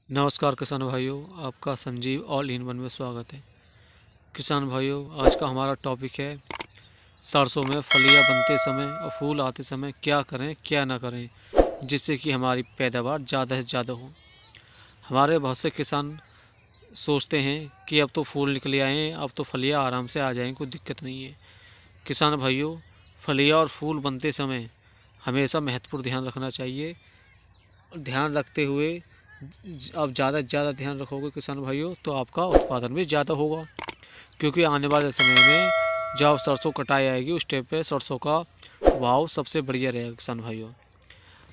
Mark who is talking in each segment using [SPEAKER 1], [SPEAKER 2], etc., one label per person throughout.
[SPEAKER 1] नमस्कार किसान भाइयों, आपका संजीव ऑल इन वन में स्वागत है। किसान भाइयों, आज का हमारा टॉपिक है सरसों में फलियां बनते समय और फूल आते समय क्या करें क्या ना करें जिससे कि हमारी पैदावार ज़्यादा से ज़्यादा हो। हमारे बहुत से किसान सोचते हैं कि अब तो फूल निकल आए हैं, अब तो फलियां आराम से आ जाएंगी, कोई दिक्कत नहीं है। किसान भाइयों, फलियां और फूल बनते समय हमेशा महत्वपूर्ण ध्यान रखना चाहिए। ध्यान रखते हुए आप ज़्यादा से ज़्यादा ध्यान रखोगे किसान भाइयों तो आपका उत्पादन भी ज़्यादा होगा, क्योंकि आने वाले समय में जब सरसों कटाई आएगी उस टाइम पे सरसों का भाव सबसे बढ़िया रहेगा। किसान भाइयों,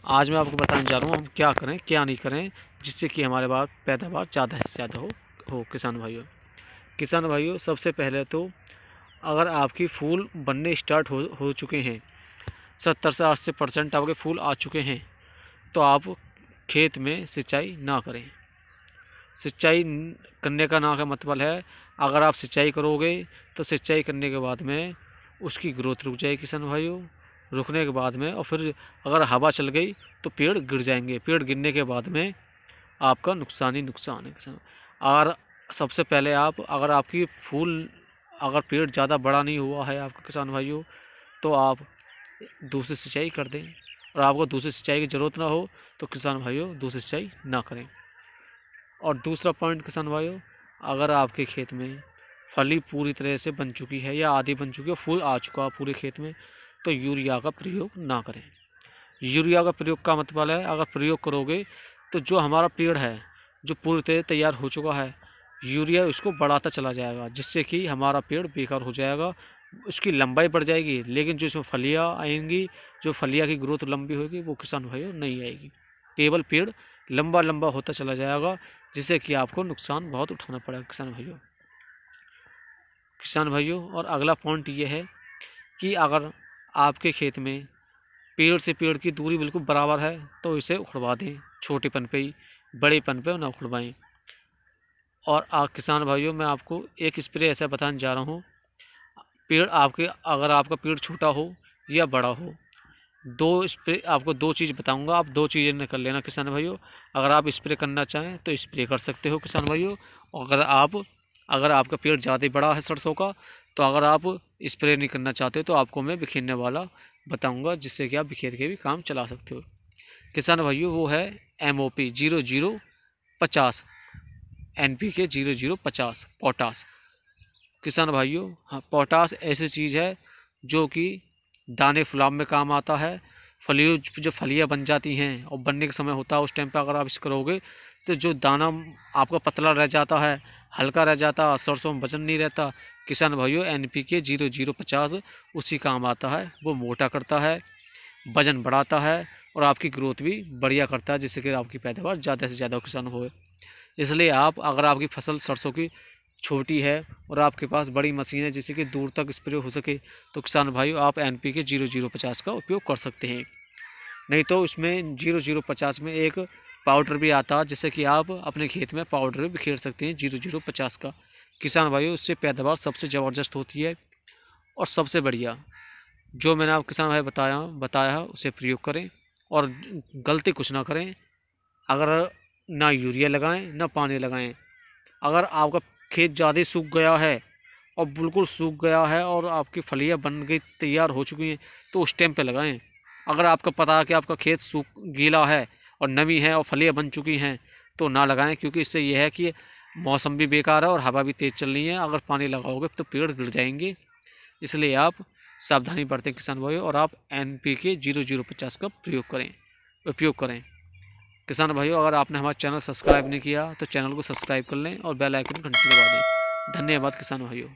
[SPEAKER 1] आज मैं आपको बताने जा रहा हूँ हम क्या करें क्या नहीं करें जिससे कि हमारे पास पैदावार ज़्यादा से ज़्यादा हो। किसान भाइयों, सबसे पहले तो अगर आपकी फूल बनने स्टार्ट हो चुके हैं, 70 से 80% आपके फूल आ चुके हैं, तो आप खेत में सिंचाई ना करें। सिंचाई करने का ना का मतलब है, अगर आप सिंचाई करोगे तो सिंचाई करने के बाद में उसकी ग्रोथ रुक जाएगी किसान भाइयों। रुकने के बाद में और फिर अगर हवा चल गई तो पेड़ गिर जाएंगे। पेड़ गिरने के बाद में आपका नुकसान ही नुकसान है किसान। और सबसे पहले अगर आपकी फूल अगर पेड़ ज़्यादा बड़ा नहीं हुआ है आपका किसान भाइयों, तो आप दूसरी सिंचाई कर दें। और आपको दूसरी सिंचाई की ज़रूरत ना हो तो किसान भाइयों दूसरी सिंचाई ना करें। और दूसरा पॉइंट किसान भाइयों, अगर आपके खेत में फली पूरी तरह से बन चुकी है या आधी बन चुकी है, फूल आ चुका है पूरे खेत में, तो यूरिया का प्रयोग ना करें। यूरिया का प्रयोग का मतलब है, अगर प्रयोग करोगे तो जो हमारा पेड़ है जो पूरी तरह तैयार हो चुका है, यूरिया उसको बढ़ाता चला जाएगा, जिससे कि हमारा पेड़ बेकार हो जाएगा। उसकी लंबाई बढ़ जाएगी, लेकिन जो इसमें फलियाँ आएंगी, जो फलियाँ की ग्रोथ लंबी होगी, वो किसान भाइयों नहीं आएगी। केवल पेड़ लंबा लंबा होता चला जाएगा, जिससे कि आपको नुकसान बहुत उठाना पड़ेगा किसान भाइयों। और अगला पॉइंट ये है कि अगर आपके खेत में पेड़ से पेड़ की दूरी बिल्कुल बराबर है तो इसे उखड़वा दें, छोटेपन पे ही, बड़ेपन पे ना उखड़वाएं। और किसान भाइयों, मैं आपको एक स्प्रे ऐसा बताने जा रहा हूँ। अगर आपका पेड़ छोटा हो या बड़ा हो, आपको दो चीज़ बताऊंगा, आप दो चीज़ें कर लेना किसान भाइयों। अगर आप स्प्रे करना चाहें तो स्प्रे कर सकते हो किसान भाइयों। अगर आपका पेड़ ज़्यादा बड़ा है सरसों का, तो अगर आप स्प्रे नहीं करना चाहते तो आपको मैं बिखेरने वाला बताऊंगा, जिससे कि आप बिखेर के भी काम चला सकते हो किसान भाइयों। वो है MOP 0050, NPK 0050 पोटास। किसान भाइयों, हाँ, पोटास ऐसी चीज़ है जो कि दाने फुलाव में काम आता है। जब फलियाँ बन जाती हैं और बनने का समय होता है, उस टाइम पे अगर आप इसे करोगे तो जो दाना आपका पतला रह जाता है, हल्का रह जाता है, सरसों में वजन नहीं रहता, किसान भाइयों NPK 0050 उसी काम आता है। वो मोटा करता है, वजन बढ़ाता है और आपकी ग्रोथ भी बढ़िया करता है, जिससे कि आपकी पैदावार ज़्यादा से ज़्यादा किसान हो। इसलिए अगर आपकी फसल सरसों की छोटी है और आपके पास बड़ी मशीन है जिससे कि दूर तक स्प्रे हो सके, तो किसान भाइयों आप NPK 0050 का उपयोग कर सकते हैं। नहीं तो उसमें 0050 में एक पाउडर भी आता है, जिससे कि आप अपने खेत में पाउडर भी बिखेर सकते हैं 0050 का। किसान भाइयों, उससे पैदावार सबसे ज़बरदस्त होती है और सबसे बढ़िया। जो मैंने आप किसान भाई बताया उसे प्रयोग करें और गलती कुछ ना करें। अगर ना यूरिया लगाएं ना पानी लगाएं। अगर आपका खेत ज़्यादा सूख गया है और बिल्कुल सूख गया है और आपकी फलियां बन गई तैयार हो चुकी हैं, तो उस टाइम पे लगाएं। अगर आपको पता है कि आपका खेत गीला है और नमी है और फलियां बन चुकी हैं, तो ना लगाएं, क्योंकि इससे यह है कि मौसम भी बेकार है और हवा भी तेज़ चल रही है। अगर पानी लगाओगे तो पेड़ गिर जाएंगे। इसलिए आप सावधानी बरतें किसान भाइयों, और आप NPK 0050 का उपयोग करें किसान भाइयों। अगर आपने हमारा चैनल सब्सक्राइब नहीं किया तो चैनल को सब्सक्राइब कर लें और बेल आइकन घंटी दबा दें। धन्यवाद किसान भाइयों।